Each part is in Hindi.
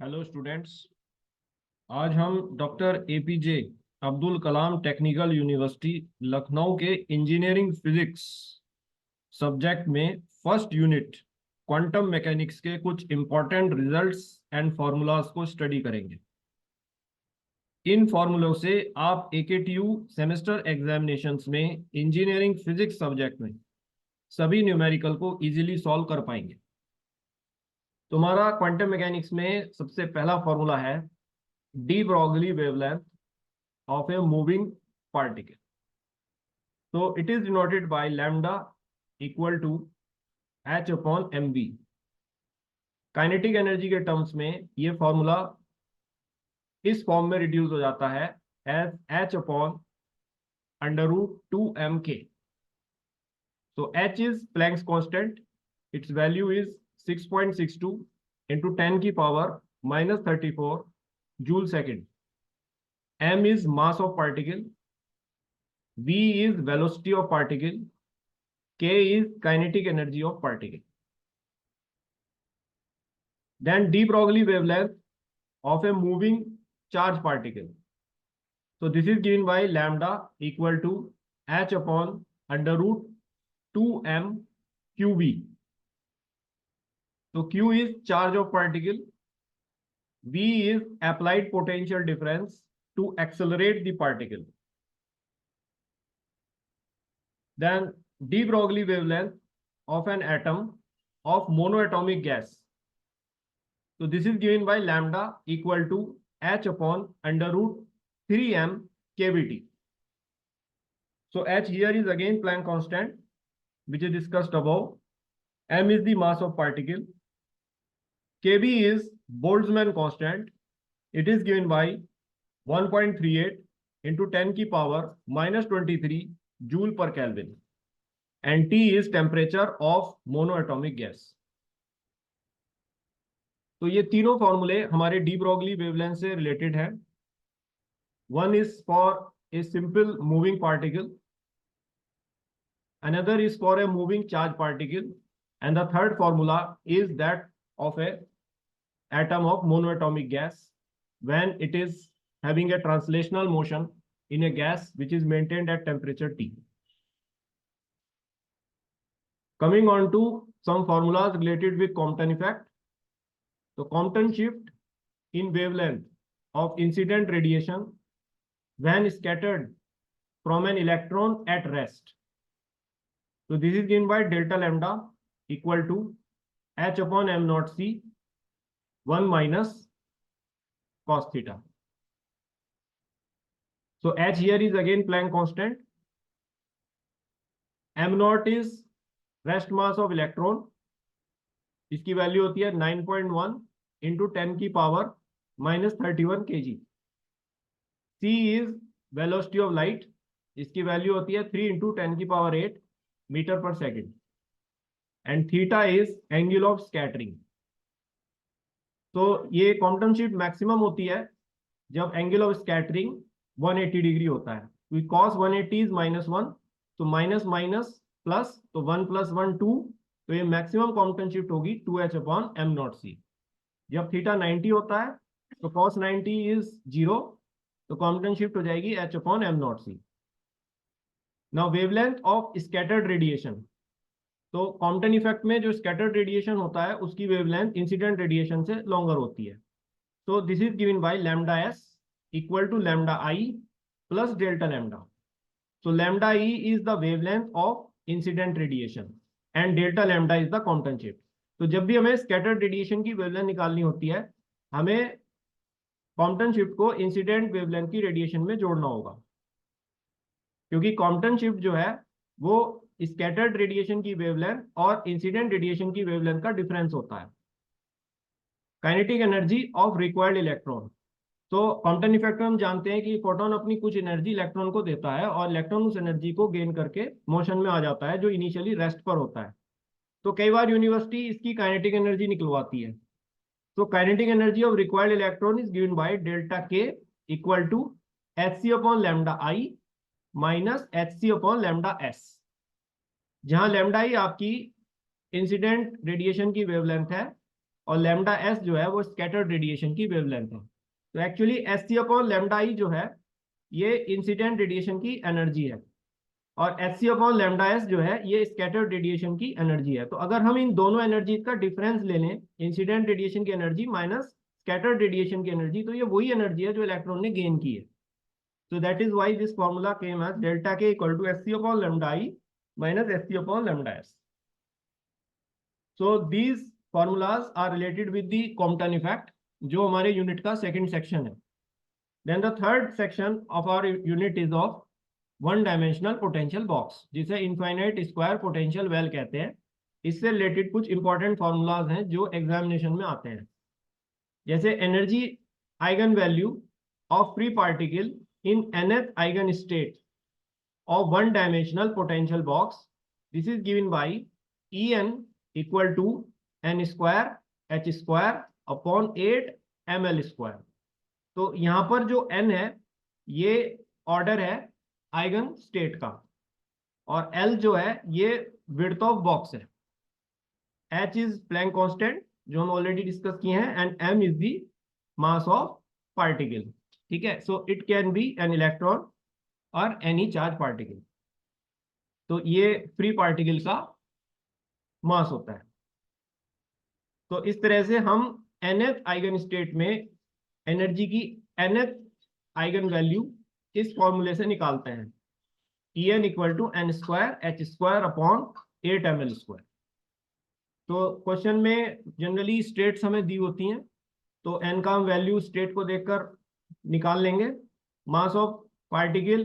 Hello students. आज हम doctor APJ Abdul Kalam technical university Lucknow के इंजीनियरिंग फिजिक्स सब्जेक्ट में फर्स्ट यूनिट क्वांटम मैकेनिक्स के कुछ इंपॉर्टेंट रिजल्ट्स एंड फॉर्मूलाज को स्टडी करेंगे। इन फॉर्मूलों से आप एकेटीयू सेमेस्टर एग्जामिनेशंस में इंजीनियरिंग फिजिक्स सब्जेक्ट में सभी न्यूमेरिकल को इजीली सॉल्व कर पाएंगे। तुम्हारा क्वांटम मैकेनिक्स में सबसे पहला फॉर्मूला है de Broglie wavelength of a moving particle. So it is denoted by lambda equal to h upon mv. Kinetic energy के टर्म्स में ये फॉर्मूला इस फॉर्म में रिड्यूस हो जाता है as h upon under root 2mk. So h is Planck's constant. Its value is 6.62 into 10 की power minus 34 joule second. m is mass of particle, v is velocity of particle, k is kinetic energy of particle. Then de Broglie wavelength of a moving charge particle. So this is given by lambda equal to h upon under root 2m qv. So q is charge of particle, v is applied potential difference to accelerate the particle. Then de Broglie wavelength of an atom of monoatomic gas. So this is given by lambda equal to h upon under root 3m kVt. So h here is again Planck constant, which is discussed above. M is the mass of particle. Kb is Boltzmann constant. It is given by 1.38 into 10 की power minus 23 joule per Kelvin. And T is temperature of monoatomic gas. तो ये तीनों फॉर्मूले हमारे डी ब्रॉगली वेवलेंथ से रिलेटेड है. One is for a simple moving particle, another is for a moving charge particle, and the third formula is that of a atom of monoatomic gas when it is having a translational motion in a gas which is maintained at temperature T. Coming on to some formulas related with Compton effect. So Compton shift in wavelength of incident radiation when scattered from an electron at rest. So this is given by delta lambda equal to h upon m naught c 1 minus cos theta. So h here is again Planck constant. m naught is rest mass of electron. इसकी वैल्यू होती है 9.1 इंटू 10 की power minus 31 kg. c is velocity of light. इसकी वैल्यू होती है 3 इंटू 10 की पावर 8 मीटर पर second. And theta is angle of scattering. तो ये क्वांटम शिफ्ट मैक्सिमम होती है जब एंगल ऑफ स्कैटरिंग 180 डिग्री होता है. cos 180 इज -1, तो माइनस माइनस प्लस, तो 1 + 1 2, तो ये मैक्सिमम क्वांटम शिफ्ट होगी 2h upon m naught c. जब थीटा 90 होता है तो cos 90 इज 0, तो क्वांटम शिफ्ट हो जाएगी h upon m naught c. Now wavelength of scattered radiation. तो कॉम्पटन इफेक्ट में जो स्कैटर्ड रेडिएशन होता है उसकी वेवलेंथ इंसिडेंट रेडिएशन से लॉन्गर होती है. तो this is given by lambda s equal to lambda i plus delta lambda. So lambda e is the wavelength of incident radiation and delta lambda is the Compton shift. तो जब भी हमें scattered radiation की wavelength निकालनी होती है, हमें Compton shift को incident wavelength की radiation में जोड़ना होगा, क्योंकि Compton shift जो है वो scattered radiation की wavelength और incident radiation की wavelength का difference होता है. Kinetic energy of required electron. तो कॉम्पटन इफेक्ट में हम जानते हैं कि फोटोन अपनी कुछ एनर्जी इलेक्ट्रॉन को देता है और इलेक्ट्रॉन उस एनर्जी को गेन करके मोशन में आ जाता है जो इनिशियली रेस्ट पर होता है. तो कई बार यूनिवर्सिटी इसकी काइनेटिक एनर्जी निकलवाती है. तो kinetic energy of required electron is given by delta K equal to hc upon lambda i minus hc upon lambda s, जहां लैम्डा i आपकी इंसिडेंट रेडिएशन की वेवलेंथ है और लैम्डा एस जो है वो स्कैटर्ड रेडिएशन की वेवलेंथ है। तो actually S C upon lambda E जो है ये इंसिडेंट रेडिएशन की एनर्जी है, और H C upon lambda S जो है ये स्कैटर्ड रेडिएशन की एनर्जी है। तो अगर हम इन दोनों एनर्जी का डिफरेंस ले लें, इंसिडेंट रेडिएशन की एनर्जी माइनस स्कैटर्ड रेडिएशन की एनर्जी, तो ये वही एनर्जी है जो इलेक्ट्रॉन ने गेन की है। So that is why this formula came as delta K equal to Sc upon lambda I minus Sc upon lambda S. So these formulas are related with the Compton effect, जो हमारे यूनिट का सेकंड सेक्शन है। Then the third section of our unit is of one dimensional potential box, जिसे इनफाइनाइट स्क्वायर पोटेंशियल वेल कहते हैं। इससे रिलेटेड कुछ इंपॉर्टेंट फॉर्मूलाज हैं जो एग्जामिनेशन में आते हैं, जैसे energy eigen value of free particle in nth eigen state of one dimensional potential box. This is given by En equal to n square h square upon 8 ml square. तो यहां पर जो n है ये ऑर्डर है आइगन स्टेट का, और l जो है ये विड्थ ऑफ बॉक्स है, h इज प्लैंक कांस्टेंट जो हम ऑलरेडी डिस्कस किए हैं, and m is the mass of particle. ठीक है, so it can be an electron और एनी चार्ज पार्टिकल। तो ये फ्री पार्टिकल का मास होता है। तो इस तरह से हम nth आइगन स्टेट में एनर्जी की nth आइगन वैल्यू इस फॉर्मूले से निकालते हैं, En equal to N square H square upon 8 ml square. तो क्वेश्चन में जनरली स्टेट्स हमें दी होती हैं, तो n का हम वैल्यू स्टेट को देखकर निकाल लेंगे। मास ऑफ पार्टिकल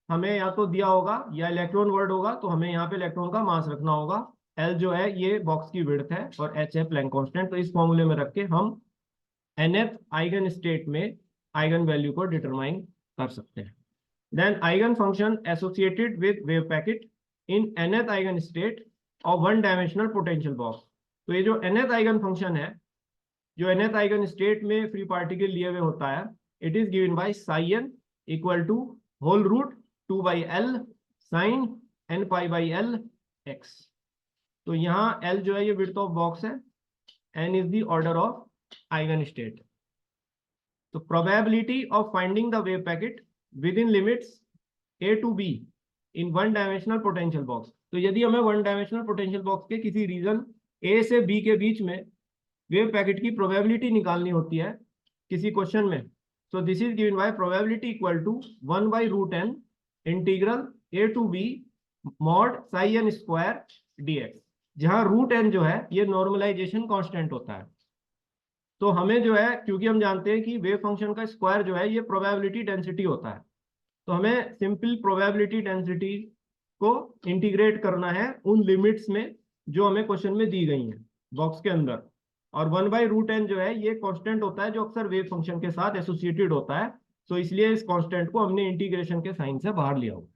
हमें या तो दिया होगा या इलेक्ट्रॉन वर्ड होगा, तो हमें यहाँ पे इलेक्ट्रॉन का मास रखना होगा। L जो है ये बॉक्स की विड्थ है और H है प्लैंक कांस्टेंट। तो इस फॉर्मूले में रख के हम nth आइगन स्टेट में आइगन वैल्यू को डिटरमाइन कर सकते हैं। Then eigen function associated with wave packet in nth eigen state of one dimensional potential box. तो ये जो nth आइगन फंक्शन है, जो nth आइगन स्टेट में फ्री पार्टिकल लिए हुए होता है, it is given by psi n equal to whole root 2 by L sin n pi by L x। तो यहाँ L जो है ये विड्थ ऑफ बॉक्स है, n is the order of eigen state। तो probability of finding the wave packet within limits a to b in one dimensional potential box। तो यदि हमें वन डायमेंशनल पोटेंशियल बॉक्स के किसी रीजन a से b के बीच में वेव पैकेट की प्रोबेबिलिटी निकालनी होती है किसी क्वेश्चन में, so this is given by probability equal to 1 by root n integral a to b mod psi n square dx, जहां रूट n जो है ये नॉर्मलाइजेशन कांस्टेंट होता है। तो हमें जो है, क्योंकि हम जानते हैं कि वेव फंक्शन का स्क्वायर जो है ये प्रोबेबिलिटी डेंसिटी होता है, तो हमें सिंपल प्रोबेबिलिटी डेंसिटी को इंटीग्रेट करना है उन लिमिट्स में जो हमें क्वेश्चन में दी गई हैं बॉक्स के अंदर। और 1 बाई रूट एन जो है ये कांस्टेंट होता है जो अक्सर वेव फंक्शन के साथ एसोसिएटेड होता है, तो इसलिए इस कांस्टेंट को हमने इंटीग्रेशन के साइन से बाहर लिया होगा।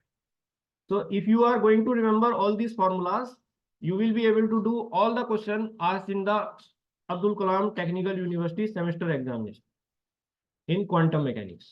तो if you are going to remember all this formulas, you will be able to do all the question asked in the Abdul Kalam Technical University semester examination in quantum mechanics.